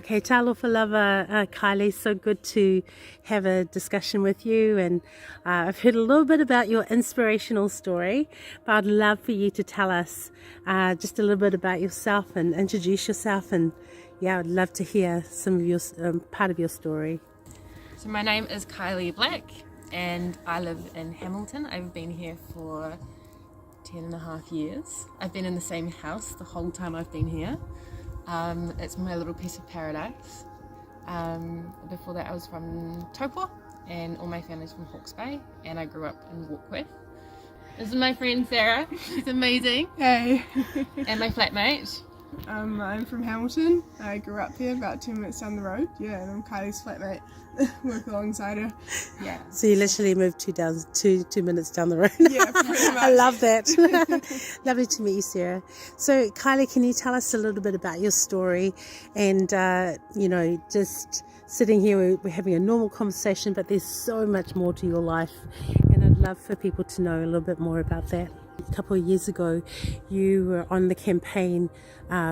Okay, talofa lava, Kylie. So good to have a discussion with you, and I've heard a little bit about your inspirational story, but I'd love for you to tell us just a little bit about yourself and introduce yourself, and yeah, I'd love to hear some of your part of your story. So my name is Kylee Black and I live in Hamilton. I've been here for 10.5 years. I've been in the same house the whole time I've been here. It's my little piece of paradise. Before that I was from Taupo and all my family's from Hawke's Bay, and I grew up in Warkworth. This is my friend Sarah, she's amazing. Hey. And my flatmate. I'm from Hamilton. I grew up here about 2 minutes down the road. Yeah, and I'm Kylie's flatmate. Work alongside her. Yeah. So you literally moved 2 minutes down the road. Yeah, pretty much. I love that. Lovely to meet you, Sarah. So Kylie, can you tell us a little bit about your story? And just sitting here, we're having a normal conversation, but there's so much more to your life, and I'd love for people to know a little bit more about that. A couple of years ago, you were on the campaign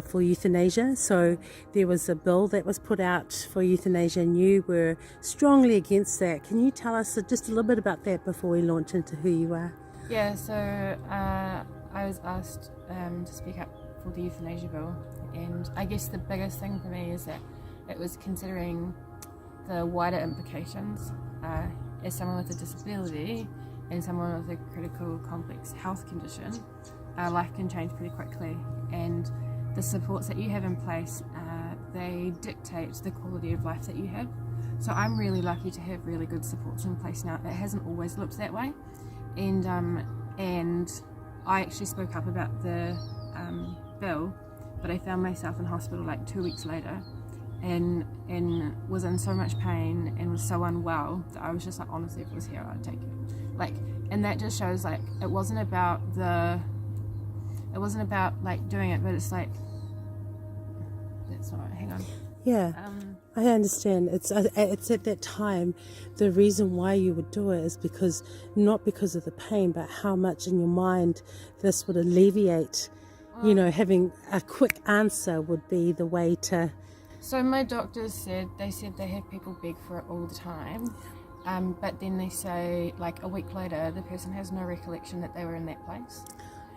for euthanasia. So there was a bill that was put out for euthanasia, and you were strongly against that. Can you tell us just a little bit about that before we launch into who you are? Yeah, so I was asked to speak up for the euthanasia bill, and I guess the biggest thing for me is that it was considering the wider implications. As someone with a disability and someone with a critical complex health condition, life can change pretty quickly, and the supports that you have in place, they dictate the quality of life that you have. So I'm really lucky to have really good supports in place now. It hasn't always looked that way, and I actually spoke up about the bill, but I found myself in hospital like 2 weeks later, and was in so much pain and was so unwell that I was just like, honestly, if it was here, I'd take it. Like, and that just shows like it wasn't about like doing it, but it's like, that's not right, hang on. Yeah, I understand. It's at that time, the reason why you would do it is because, not because of the pain, but how much in your mind this would alleviate, having a quick answer would be the way to. So my doctors said they have people beg for it all the time, but then they say like a week later the person has no recollection that they were in that place.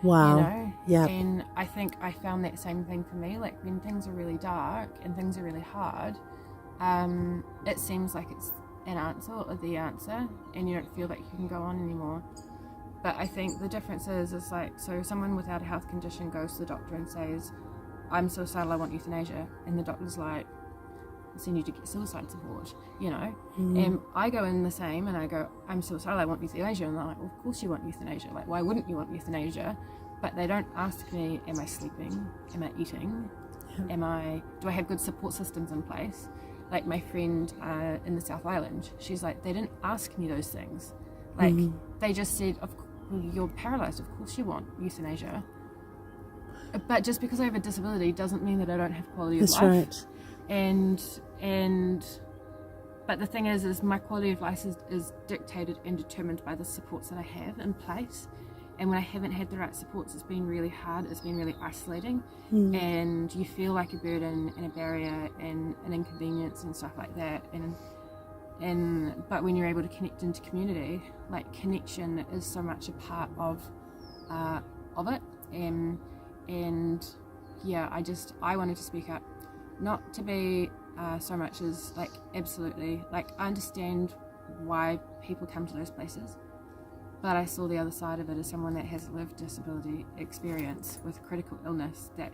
Wow. Yeah. And I think I found that same thing for me. Like when things are really dark and things are really hard, it seems like it's an answer or the answer, and you don't feel like you can go on anymore. But I think the difference is like, so someone without a health condition goes to the doctor and says, I'm suicidal, I want euthanasia, and the doctor's like, I send you to get suicide support, and I go in the same and I go, I'm suicidal, I want euthanasia, and they're like, well, of course you want euthanasia, like why wouldn't you want euthanasia? But they don't ask me, am I sleeping, am I eating, do I have good support systems in place? Like my friend in the South Island, she's like, they didn't ask me those things, like they just said, you're paralyzed, of course you want euthanasia. But just because I have a disability doesn't mean that I don't have quality of life. That's right. But the thing is my quality of life is dictated and determined by the supports that I have in place. And when I haven't had the right supports, it's been really hard. It's been really isolating, and you feel like a burden and a barrier and an inconvenience and stuff like that. But when you're able to connect into community, like connection is so much a part of it. And yeah, I wanted to speak up, not to be so much as like, absolutely, like I understand why people come to those places, but I saw the other side of it as someone that has lived disability experience with critical illness, that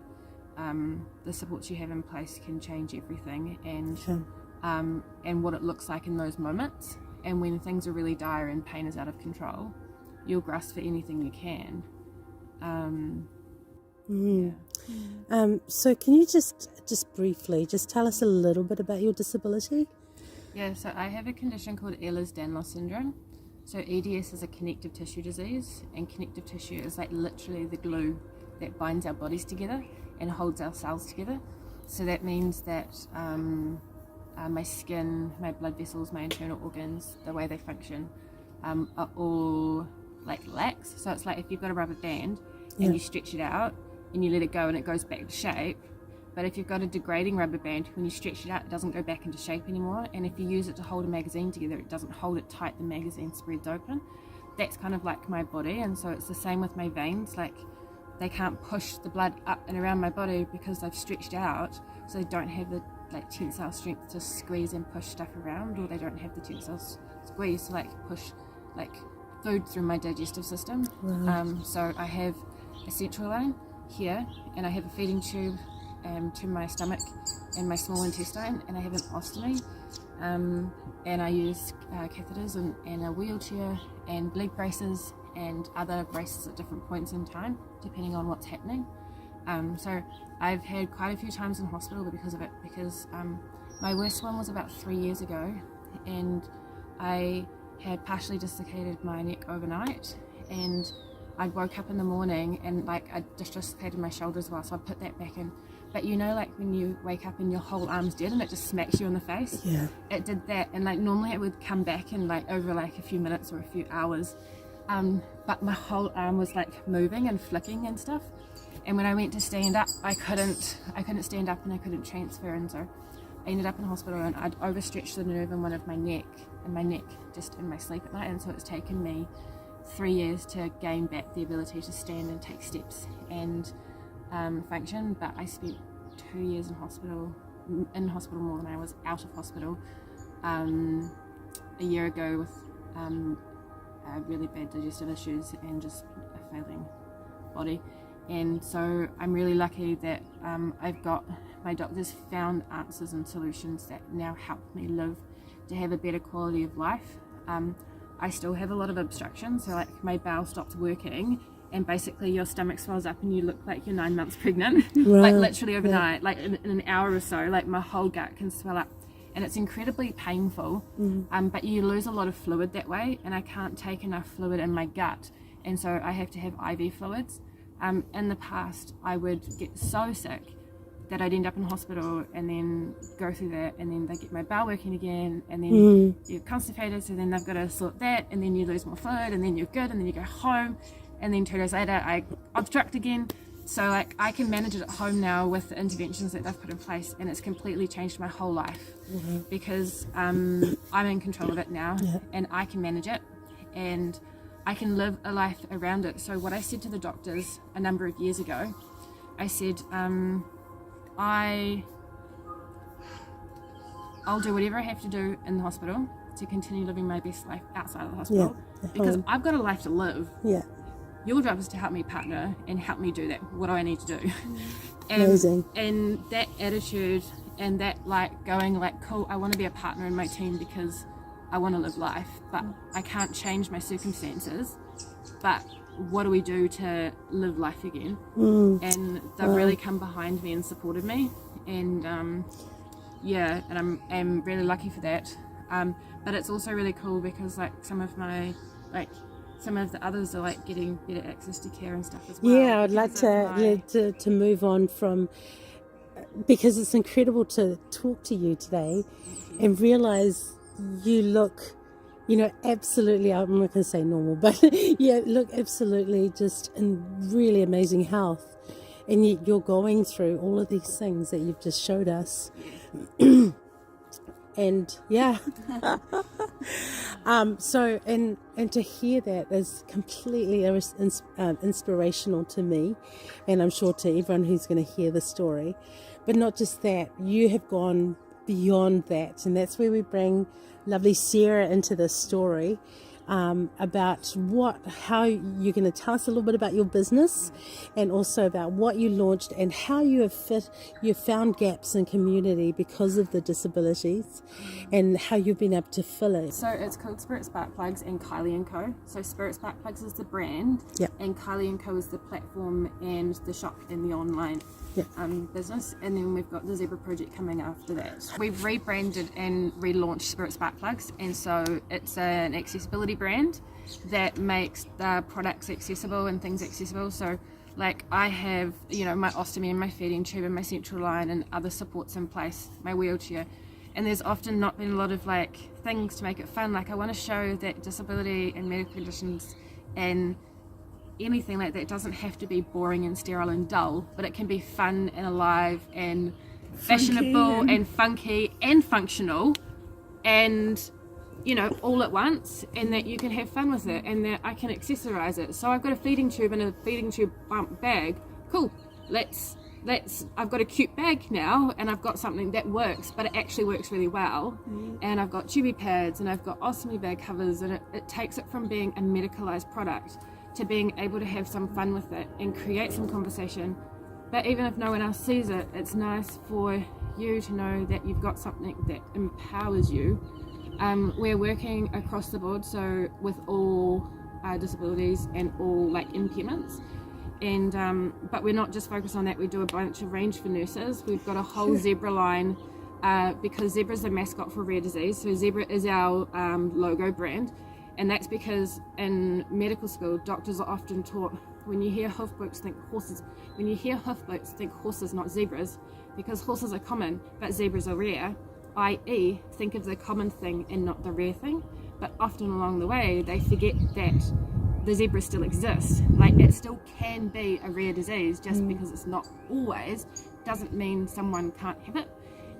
the supports you have in place can change everything, and what it looks like in those moments. And when things are really dire and pain is out of control, you'll grasp for anything you can. So can you just briefly tell us a little bit about your disability? Yeah, so I have a condition called Ehlers-Danlos syndrome. So EDS is a connective tissue disease, and connective tissue is like literally the glue that binds our bodies together and holds our cells together. So that means that my skin, my blood vessels, my internal organs, the way they function, are all like lax. So it's like if you've got a rubber band and you stretch it out and you let it go and it goes back to shape, But if you've got a degrading rubber band, when you stretch it out, it doesn't go back into shape anymore. And if you use it to hold a magazine together, it doesn't hold it tight, the magazine spreads open. That's kind of like my body. And so it's the same with my veins. Like, they can't push the blood up and around my body because they've stretched out, so they don't have the like tensile strength to squeeze and push stuff around, or they don't have the tensile squeeze to like push like food through my digestive system. So I have a central line here, and I have a feeding tube to my stomach and my small intestine, and I have an ostomy, and I use catheters and a wheelchair and leg braces and other braces at different points in time depending on what's happening. So I've had quite a few times in hospital because of it, because my worst one was about 3 years ago, and I had partially dislocated my neck overnight, and I woke up in the morning and like I dislocated my shoulder as well, so I put that back in. But you know, like when you wake up and your whole arm's dead and it just smacks you in the face? Yeah. It did that, and like normally it would come back in like over like a few minutes or a few hours. But my whole arm was like moving and flicking and stuff. And when I went to stand up, I couldn't stand up and I couldn't transfer. And so I ended up in hospital, and I'd overstretched the nerve in one of my neck, and my neck just in my sleep at night. And so it's taken me 3 years to gain back the ability to stand and take steps and function. But I spent 2 years in hospital more than I was out of hospital a year ago with really bad digestive issues and just a failing body. And so I'm really lucky that I've got, my doctors found answers and solutions that now help me live to have a better quality of life. I still have a lot of obstruction, so like my bowel stops working and basically your stomach swells up and you look like you're 9 months pregnant. Like literally overnight, like in an hour or so, like my whole gut can swell up. And it's incredibly painful, but you lose a lot of fluid that way, and I can't take enough fluid in my gut, and so I have to have IV fluids. In the past, I would get so sick that I'd end up in hospital and then go through that, and then they get my bowel working again, and then you're constipated, so then they've got to sort that, and then you lose more fluid, and then you're good, and then you go home, and then 2 days later I obstruct again. So like I can manage it at home now with the interventions that they've put in place, and it's completely changed my whole life because I'm in control of it now, and I can manage it, and I can live a life around it. So what I said to the doctors a number of years ago, I said, I'll do whatever I have to do in the hospital to continue living my best life outside of the hospital, because I've got a life to live. Your job is to help me partner and help me do that. What do I need to do? Amazing. And that attitude and that like going like, cool, I want to be a partner in my team because I want to live life, but I can't change my circumstances. But what do we do to live life again? And they've really come behind me and supported me. And and I'm really lucky for that. But it's also really cool because like some of the others are like getting better access to care and stuff as well. Yeah, I'd like to move on from, because it's incredible to talk to you today and realize you look, absolutely, I'm not going to say normal, but look absolutely just in really amazing health. And yet you're going through all of these things that you've just showed us. And so to hear that is completely inspirational to me, and I'm sure to everyone who's going to hear the story. But not just that, you have gone beyond that, and that's where we bring lovely Sarah into this story. About how you're going to tell us a little bit about your business, and also about what you launched and how you found gaps in community because of the disabilities, and how you've been able to fill it. So it's called Spirit Spark Plugs and Kylee & Co. So Spirit Spark Plugs is the brand, and Kylee & Co is the platform and the shop and the online business, and then we've got the Zebra project coming after that. We've rebranded and relaunched Spirit Spark Plugs, and so it's an accessibility brand that makes the products accessible and things accessible. So like I have my ostomy and my feeding tube and my central line and other supports in place, my wheelchair, and there's often not been a lot of like things to make it fun. Like I want to show that disability and medical conditions and anything like that doesn't have to be boring and sterile and dull, but it can be fun and alive and fashionable and funky and functional and, you know, all at once, and that you can have fun with it and that I can accessorize it. So I've got a feeding tube and a feeding tube bump bag. Cool. I've got a cute bag now, and I've got something that works, but it actually works really well. And I've got tubey pads and I've got ostomy bag covers, and it takes it from being a medicalized product to being able to have some fun with it and create some conversation. But even if no one else sees it, it's nice for you to know that you've got something that empowers you. We're working across the board, so with all disabilities and all like impairments. And but we're not just focused on that. We do a bunch of range for nurses. We've got a whole zebra line because zebra is a mascot for rare disease. So zebra is our logo brand, and that's because in medical school, doctors are often taught when you hear hoof blokes think horses. When you hear hoof blokes think horses, not zebras, because horses are common but zebras are rare. I.e., think of the common thing and not the rare thing. But often along the way, they forget that the zebra still exists. Like, it still can be a rare disease, just because it's not always doesn't mean someone can't have it.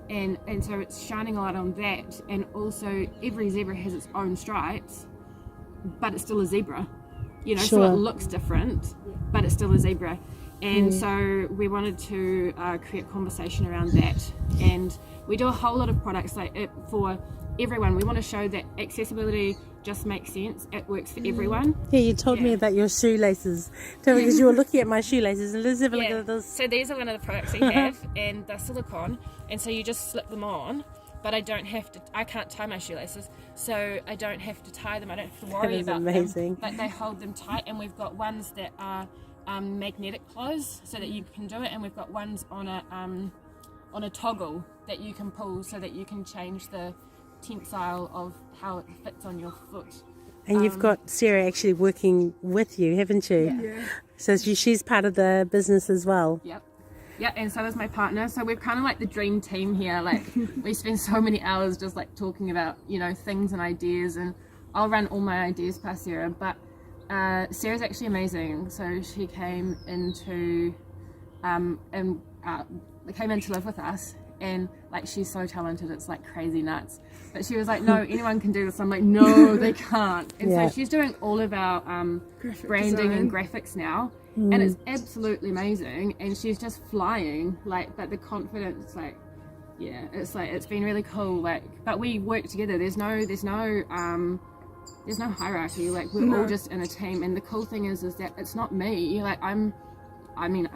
And so it's shining a light on that. And also every zebra has its own stripes, but it's still a zebra, you know. So it looks different, but it's still a zebra. And so we wanted to create conversation around that, and we do a whole lot of products like it for everyone. We want to show that accessibility just makes sense. It works for everyone. Yeah, you told me about your shoelaces. Tell me, because you were looking at my shoelaces, and let's have a look at this. So these are one of the products we have, and they're silicone, and so you just slip them on. But I can't tie my shoelaces, so I don't have to tie them. I don't have to worry about them. But they hold them tight, and we've got ones that are magnetic close so that you can do it, and we've got ones on a toggle that you can pull so that you can change the tensile of how it fits on your foot. And you've got Sarah actually working with you, haven't you? Yeah. So she's part of the business as well. Yep. Yeah, and so is my partner. So we're kind of like the dream team here. Like, we spend so many hours just like talking about, you know, things and ideas, and I'll run all my ideas past Sarah, but Sarah's actually amazing. So she came into live with us, and like, she's so talented, it's like crazy nuts. But she was like, no, anyone can do this. I'm like, no, they can't. And so she's doing all of our branding and graphics now, and it's absolutely amazing, and she's just flying. Like, but the confidence, like, yeah, it's like, it's been really cool. Like, but we work together. There's no hierarchy. Like, we're all just in a team, and the cool thing is that it's not me. Like, I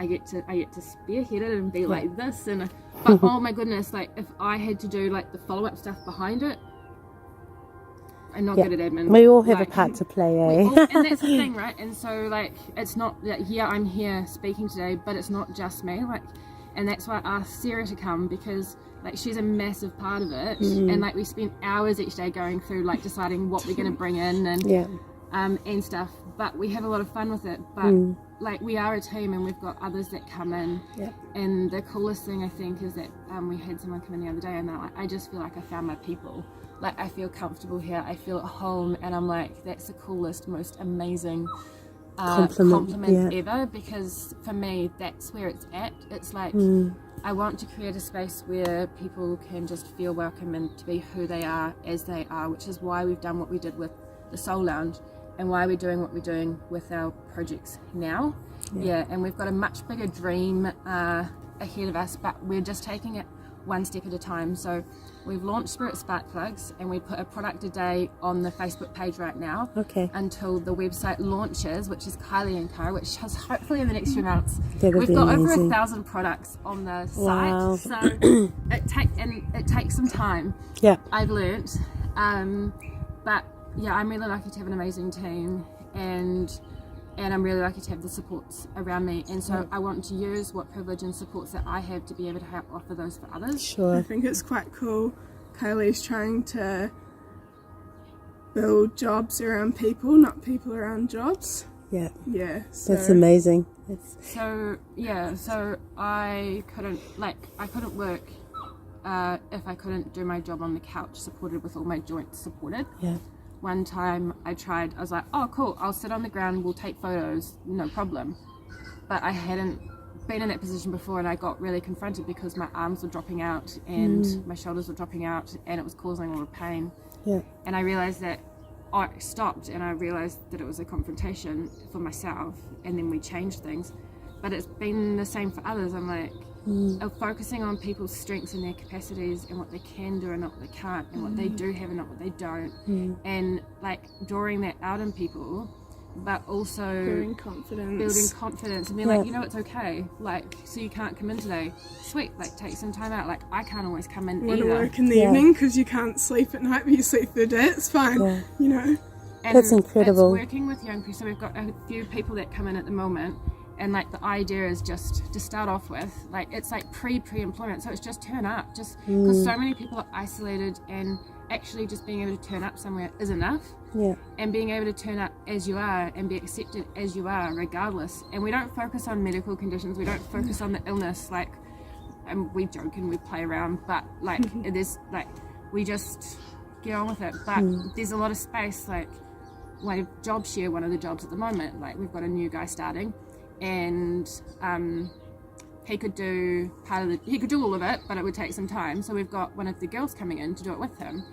get to spearhead it and be like this, and but oh my goodness, like, if I had to do like the follow-up stuff behind it, I'm not good at admin. We all have a part to play, eh? And that's the thing, right? And so, like, it's not that, yeah, I'm here speaking today, but it's not just me, like, and that's why I asked Sarah to come, because like, she's a massive part of it, and like, we spend hours each day going through like deciding what we're going to bring in and stuff, but we have a lot of fun with it. But like, we are a team, and we've got others that come in, and the coolest thing I think is that we had someone come in the other day, and they're like, I just feel like I found my people. Like, I feel comfortable here, I feel at home, and I'm like, that's the coolest, most amazing compliment ever, because for me, that's where it's at. It's like, I want to create a space where people can just feel welcome and to be who they are as they are, which is why we've done what we did with the Soul Lounge, and why we're doing what we're doing with our projects now. And we've got a much bigger dream ahead of us, but we're just taking it one step at a time. So we've launched Spirit Spark Plugs, and we put a product a day on the Facebook page right now, until the website launches, which is Kylee & Co, which has hopefully in the next few months. We've got over 1,000 products on the site, so it takes some time. I've learnt, but yeah, I'm really lucky to have an amazing team, and I'm really lucky to have the supports around me, and so I want to use what privilege and supports that I have to be able to help offer those for others. I think it's quite cool. Kylie's trying to build jobs around people, not people around jobs. So That's amazing. So I couldn't work if I couldn't do my job on the couch, supported with all my joints supported. one time I was like, oh cool, I'll sit on the ground, we'll take photos, no problem. But I hadn't been in that position before, and I got really confronted because my arms were dropping out and my shoulders were dropping out, and it was causing a lot of pain. Yeah. And I realized that I stopped, and I realized that it was a confrontation for myself, and then we changed things. But it's been the same for others. I'm like, focusing on people's strengths and their capacities and what they can do and not what they can't, and what they do have and not what they don't, and like drawing that out in people, but also Building confidence and being like, you know, it's okay, like, so you can't come in today, sweet, like take some time out, like I can't always come in want to either. work in the evening because you can't sleep at night, but you sleep through the day, it's fine, you know. And that's incredible. it's working with young people, so we've got a few people that come in at the moment, and like the idea is just to start off with, like it's like pre-employment, so it's just turn up, just because so many people are isolated, and actually just being able to turn up somewhere is enough. Yeah. And being able to turn up as you are and be accepted as you are regardless. And we don't focus on medical conditions, we don't focus on the illness, like, and we joke and we play around, but like there's like, we just get on with it. But there's a lot of space, like my job share, one of the jobs at the moment, like we've got a new guy starting, and he could do all of it, but it would take some time. So we've got one of the girls coming in to do it with him,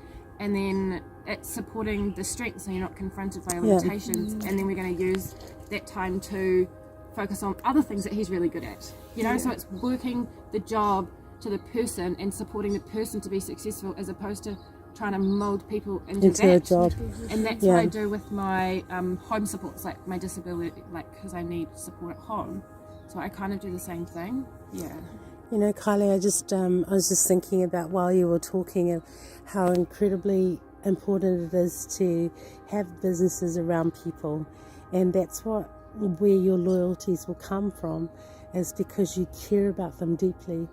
and then it's supporting the strengths, so you're not confronted by limitations. And then we're going to use that time to focus on other things that he's really good at, you know. So it's working the job to the person and supporting the person to be successful, as opposed to trying to mold people into that. A job. And that's what I do with my home supports, like my disability, like because I need support at home. So I kind of do the same thing. Yeah. You know, Kylee, I was just thinking about, while you were talking, of how incredibly important it is to have businesses around people, and that's where your loyalties will come from, is because you care about them deeply.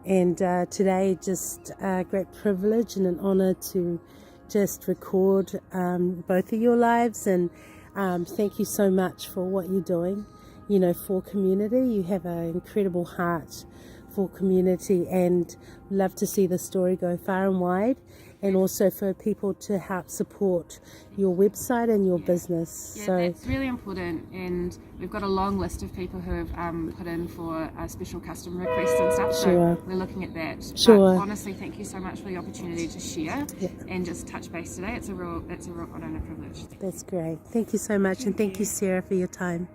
And today, just a great privilege and an honour to just record both of your lives, and thank you so much for what you're doing, you know, for community. You have an incredible heart for community, and love to see the story go far and wide, and also for people to help support your website and your business. Yeah, so that's really important, and we've got a long list of people who have put in for special custom requests and stuff, so we're looking at that. But honestly, thank you so much for the opportunity to share and just touch base today. It's a real honour and a privilege. That's great. Thank you so much, and thank you, Sarah, for your time.